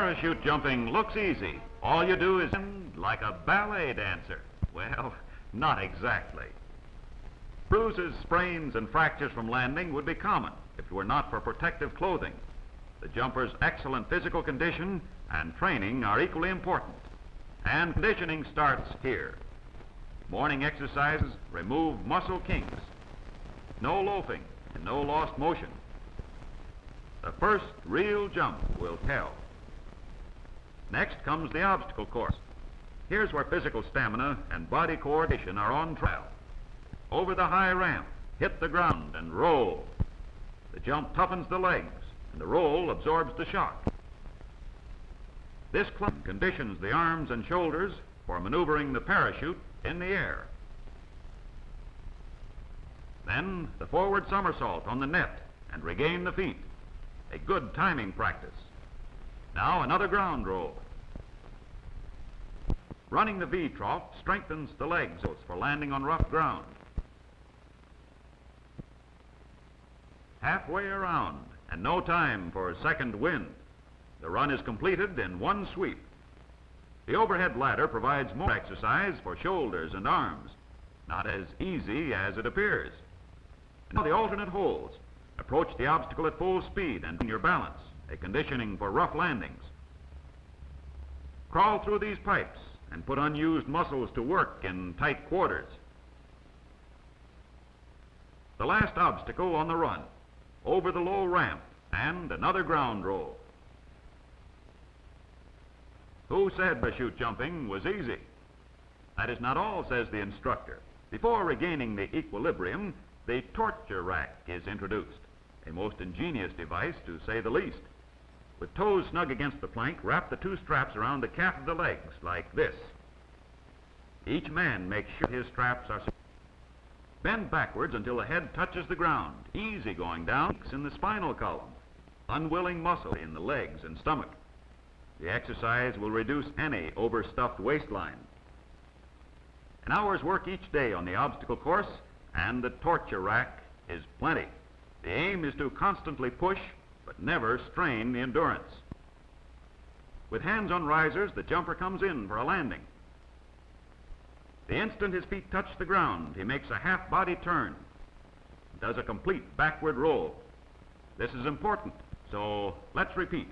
Parachute jumping looks easy. All you do is like a ballet dancer. Well, not exactly. Bruises, sprains, and fractures from landing would be common if it were not for protective clothing. The jumper's excellent physical condition and training are equally important. And conditioning starts here. Morning exercises remove muscle kinks. No loafing and no lost motion. The first real jump will tell. Next comes the obstacle course. Here's where physical stamina and body coordination are on trial. Over the high ramp, hit the ground and roll. The jump toughens the legs and the roll absorbs the shock. This climb conditions the arms and shoulders for maneuvering the parachute in the air. Then the forward somersault on the net and regain the feet. A good timing practice. Now another ground roll. Running the V-trough strengthens the legs for landing on rough ground. Halfway around and no time for a second wind. The run is completed in one sweep. The overhead ladder provides more exercise for shoulders and arms. Not as easy as it appears. Now the alternate holds. Approach the obstacle at full speed and your balance, a conditioning for rough landings. Crawl through these pipes and put unused muscles to work in tight quarters. The last obstacle on the run, over the low ramp, and another ground roll. Who said parachute jumping was easy? That is not all, says the instructor. Before regaining the equilibrium, the torture rack is introduced, a most ingenious device to say the least. With toes snug against the plank, wrap the two straps around the calf of the legs like this. Each man makes sure his straps are secure. Bend backwards until the head touches the ground, easy going down in the spinal column, unwilling muscle in the legs and stomach. The exercise will reduce any overstuffed waistline. An hour's work each day on the obstacle course, and the torture rack is plenty. The aim is to constantly push, but never strain the endurance. With hands on risers, the jumper comes in for a landing. The instant his feet touch the ground, he makes a half-body turn, does a complete backward roll. This is important, so let's repeat.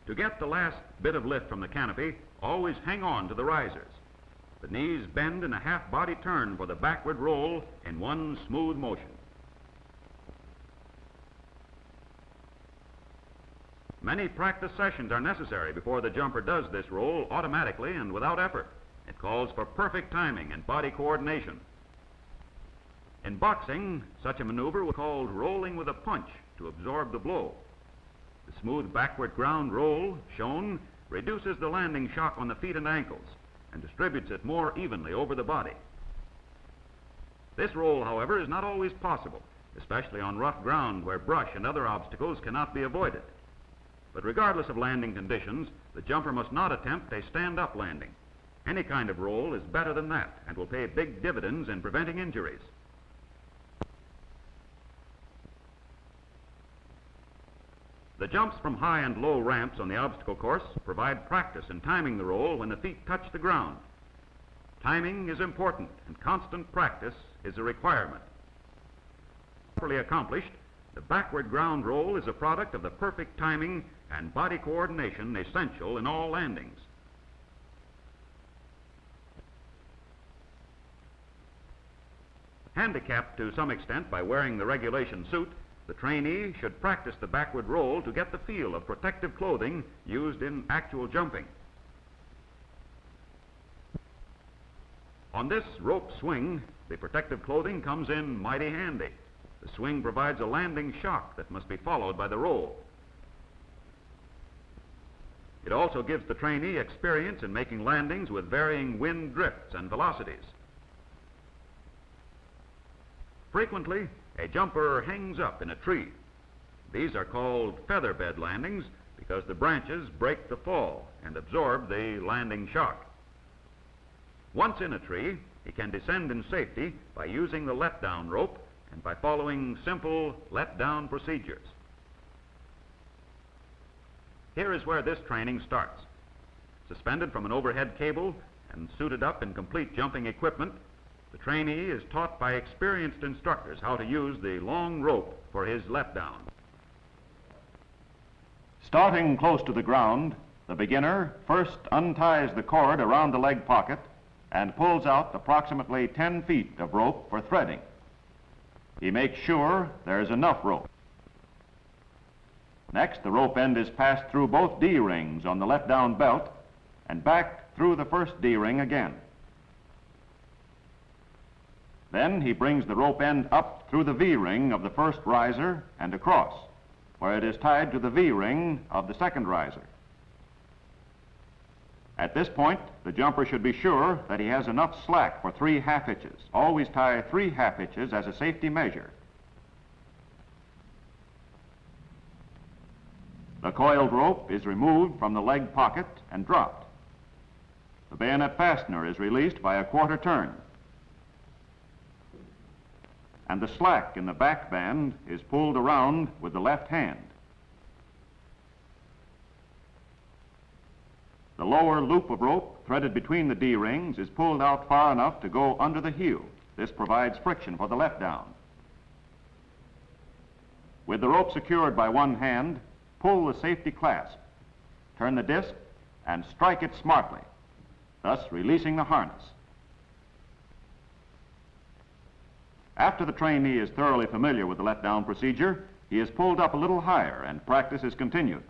To get the last bit of lift from the canopy, always hang on to the risers. The knees bend in a half-body turn for the backward roll in one smooth motion. Many practice sessions are necessary before the jumper does this roll automatically and without effort. It calls for perfect timing and body coordination. In boxing, such a maneuver was called rolling with a punch to absorb the blow. The smooth backward ground roll shown reduces the landing shock on the feet and ankles and distributes it more evenly over the body. This roll, however, is not always possible, especially on rough ground where brush and other obstacles cannot be avoided. But regardless of landing conditions, the jumper must not attempt a stand-up landing. Any kind of roll is better than that and will pay big dividends in preventing injuries. The jumps from high and low ramps on the obstacle course provide practice in timing the roll when the feet touch the ground. Timing is important and constant practice is a requirement. Properly accomplished, the backward ground roll is a product of the perfect timing and body coordination essential in all landings. Handicapped to some extent by wearing the regulation suit, the trainee should practice the backward roll to get the feel of protective clothing used in actual jumping. On this rope swing, the protective clothing comes in mighty handy. The swing provides a landing shock that must be followed by the roll. It also gives the trainee experience in making landings with varying wind drifts and velocities. Frequently, a jumper hangs up in a tree. These are called feather bed landings because the branches break the fall and absorb the landing shock. Once in a tree, he can descend in safety by using the let-down rope and by following simple let-down procedures. Here is where this training starts. Suspended from an overhead cable and suited up in complete jumping equipment, the trainee is taught by experienced instructors how to use the long rope for his letdown. Starting close to the ground, the beginner first unties the cord around the leg pocket and pulls out approximately 10 feet of rope for threading. He makes sure there's enough rope. Next, the rope end is passed through both D-rings on the let-down belt and back through the first D-ring again. Then he brings the rope end up through the V-ring of the first riser and across, where it is tied to the V-ring of the second riser. At this point, the jumper should be sure that he has enough slack for 3 half hitches. Always tie 3 half hitches as a safety measure. The coiled rope is removed from the leg pocket and dropped. The bayonet fastener is released by a quarter turn. And the slack in the back band is pulled around with the left hand. The lower loop of rope threaded between the D-rings is pulled out far enough to go under the heel. This provides friction for the letdown. With the rope secured by one hand, pull the safety clasp, turn the disc, and strike it smartly, thus releasing the harness. After the trainee is thoroughly familiar with the letdown procedure, he is pulled up a little higher and practice is continued.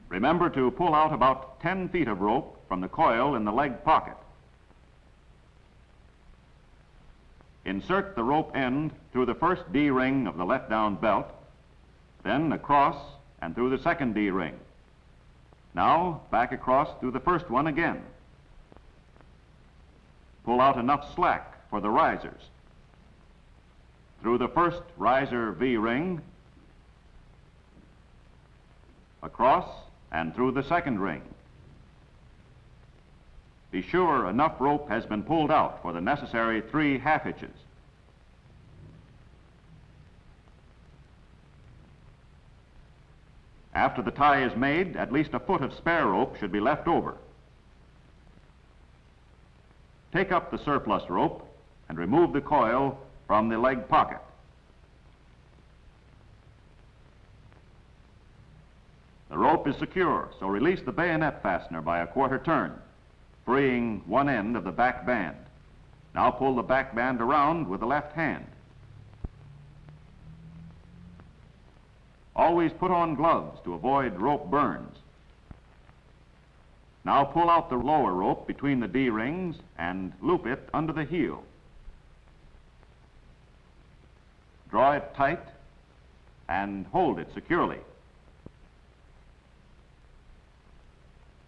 Remember to pull out about 10 feet of rope from the coil in the leg pocket. Insert the rope end through the first D-ring of the let-down belt, then across and through the second D-ring. Now back across through the first one again. Pull out enough slack for the risers. Through the first riser V-ring, across and through the second ring. Be sure enough rope has been pulled out for the necessary 3 half hitches. After the tie is made, at least a foot of spare rope should be left over. Take up the surplus rope and remove the coil from the leg pocket. The rope is secure, so release the bayonet fastener by a quarter turn, freeing one end of the back band. Now pull the back band around with the left hand. Always put on gloves to avoid rope burns. Now pull out the lower rope between the D-rings and loop it under the heel. Draw it tight and hold it securely.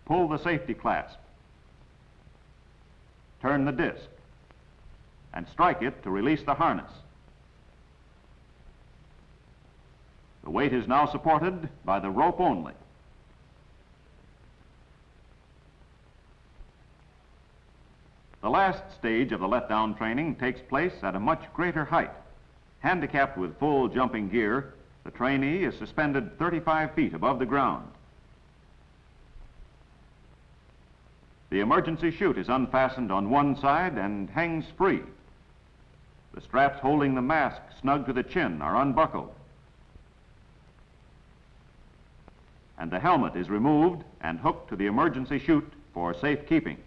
Pull the safety clasp. Turn the disc and strike it to release the harness. The weight is now supported by the rope only. The last stage of the letdown training takes place at a much greater height. Handicapped with full jumping gear, the trainee is suspended 35 feet above the ground. The emergency chute is unfastened on one side and hangs free. The straps holding the mask snug to the chin are unbuckled. And the helmet is removed and hooked to the emergency chute for safekeeping.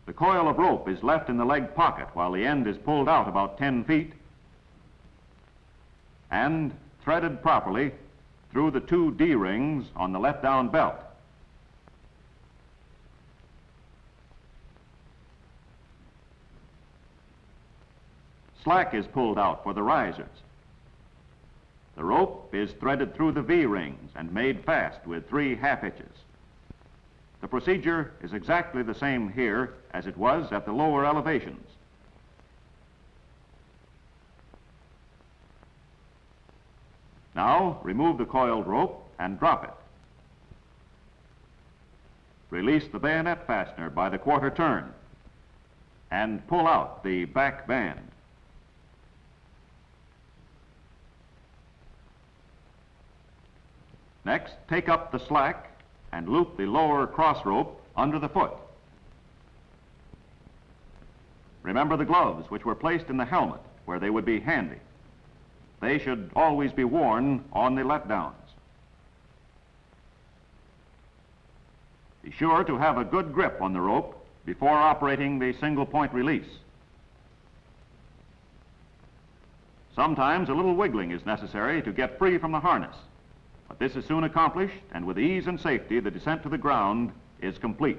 The coil of rope is left in the leg pocket while the end is pulled out about 10 feet and threaded properly through the 2 D-rings on the let-down belt. Slack is pulled out for the risers. The rope is threaded through the V-rings and made fast with 3 half hitches. The procedure is exactly the same here as it was at the lower elevations. Now remove the coiled rope and drop it. Release the bayonet fastener by the quarter turn and pull out the back band. Next, take up the slack and loop the lower cross rope under the foot. Remember the gloves, which were placed in the helmet, where they would be handy. They should always be worn on the letdowns. Be sure to have a good grip on the rope before operating the single point release. Sometimes a little wiggling is necessary to get free from the harness, but this is soon accomplished, and with ease and safety the descent to the ground is complete.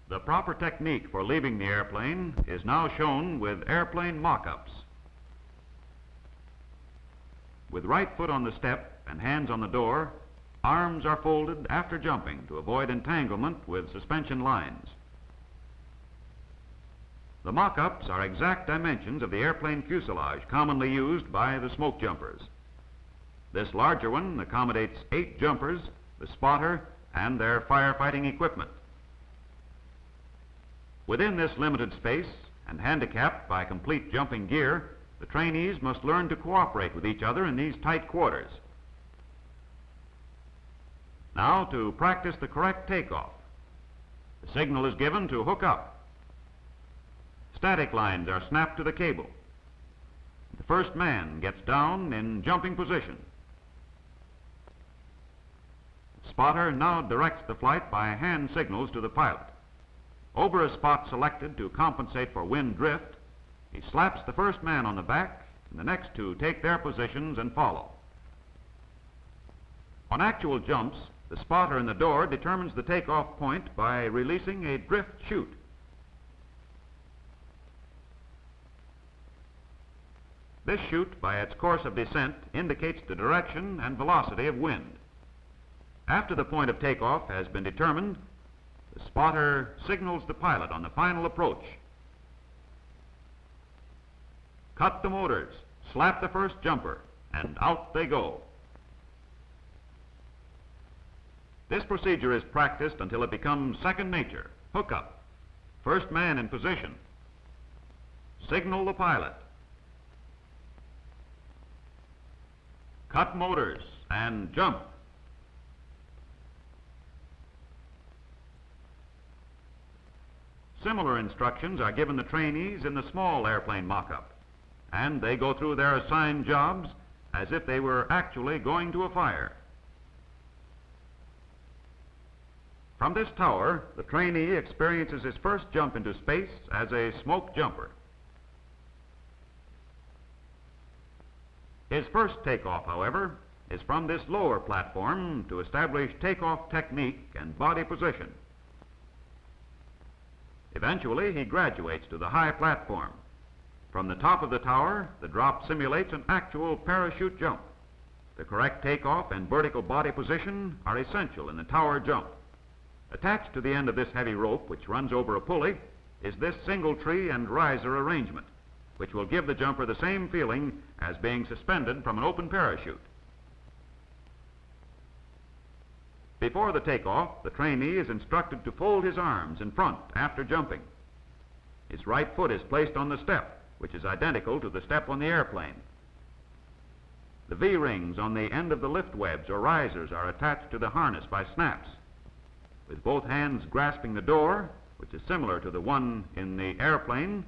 The proper technique for leaving the airplane is now shown with airplane mock-ups. With right foot on the step and hands on the door, arms are folded after jumping to avoid entanglement with suspension lines. The mock-ups are exact dimensions of the airplane fuselage commonly used by the smoke jumpers. This larger one accommodates 8 jumpers, the spotter, and their firefighting equipment. Within this limited space, and handicapped by complete jumping gear, the trainees must learn to cooperate with each other in these tight quarters. Now to practice the correct takeoff. The signal is given to hook up. Static lines are snapped to the cable. The first man gets down in jumping position. The spotter now directs the flight by hand signals to the pilot. Over a spot selected to compensate for wind drift, he slaps the first man on the back, and the next two take their positions and follow. On actual jumps, the spotter in the door determines the takeoff point by releasing a drift chute. This chute, by its course of descent, indicates the direction and velocity of wind. After the point of takeoff has been determined, the spotter signals the pilot on the final approach. Cut the motors, slap the first jumper, and out they go. This procedure is practiced until it becomes second nature. Hook up. First man in position. Signal the pilot. Cut motors and jump. Similar instructions are given the trainees in the small airplane mock-up, and they go through their assigned jobs as if they were actually going to a fire. From this tower, the trainee experiences his first jump into space as a smoke jumper. His first takeoff, however, is from this lower platform to establish takeoff technique and body position. Eventually, he graduates to the high platform. From the top of the tower, the drop simulates an actual parachute jump. The correct takeoff and vertical body position are essential in the tower jump. Attached to the end of this heavy rope, which runs over a pulley, is this single tree and riser arrangement, which will give the jumper the same feeling as being suspended from an open parachute. Before the takeoff, the trainee is instructed to fold his arms in front after jumping. His right foot is placed on the step, which is identical to the step on the airplane. The V-rings on the end of the lift webs or risers are attached to the harness by snaps. With both hands grasping the door, which is similar to the one in the airplane,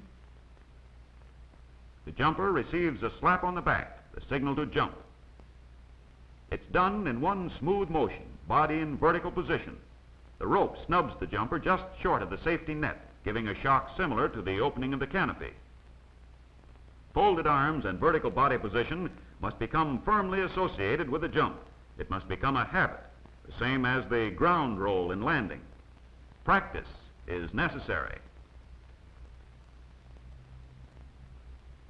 the jumper receives a slap on the back, the signal to jump. It's done in one smooth motion, body in vertical position. The rope snubs the jumper just short of the safety net, giving a shock similar to the opening of the canopy. Folded arms and vertical body position must become firmly associated with the jump. It must become a habit, the same as the ground roll in landing. Practice is necessary.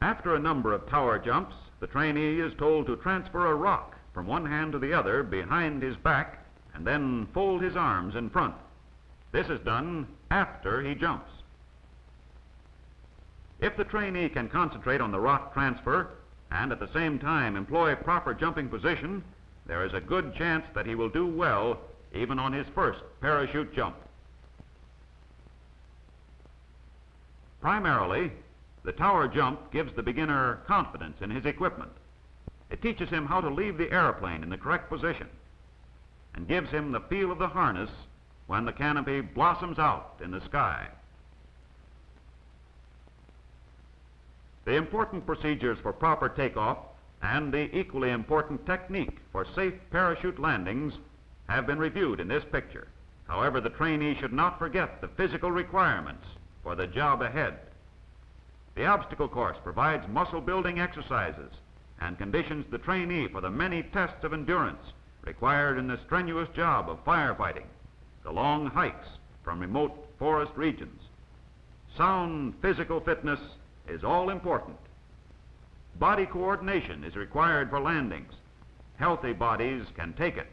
After a number of tower jumps, the trainee is told to transfer a rock from one hand to the other behind his back and then fold his arms in front. This is done after he jumps. If the trainee can concentrate on the rock transfer and at the same time employ proper jumping position, there is a good chance that he will do well even on his first parachute jump. Primarily, the tower jump gives the beginner confidence in his equipment It teaches him how to leave the airplane in the correct position and gives him the feel of the harness when the canopy blossoms out in the sky. The important procedures for proper takeoff and the equally important technique for safe parachute landings have been reviewed in this picture. However, the trainee should not forget the physical requirements for the job ahead. The obstacle course provides muscle-building exercises and conditions the trainee for the many tests of endurance required in the strenuous job of firefighting, the long hikes from remote forest regions. Sound physical fitness is all important. Body coordination is required for landings. Healthy bodies can take it.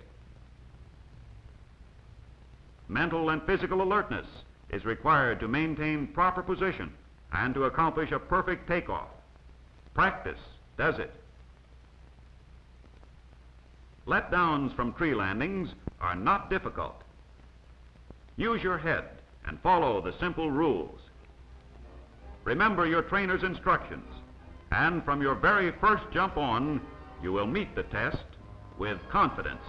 Mental and physical alertness is required to maintain proper position and to accomplish a perfect takeoff. Practice does it. Letdowns from tree landings are not difficult. Use your head and follow the simple rules. Remember your trainer's instructions, and from your very first jump on, you will meet the test with confidence.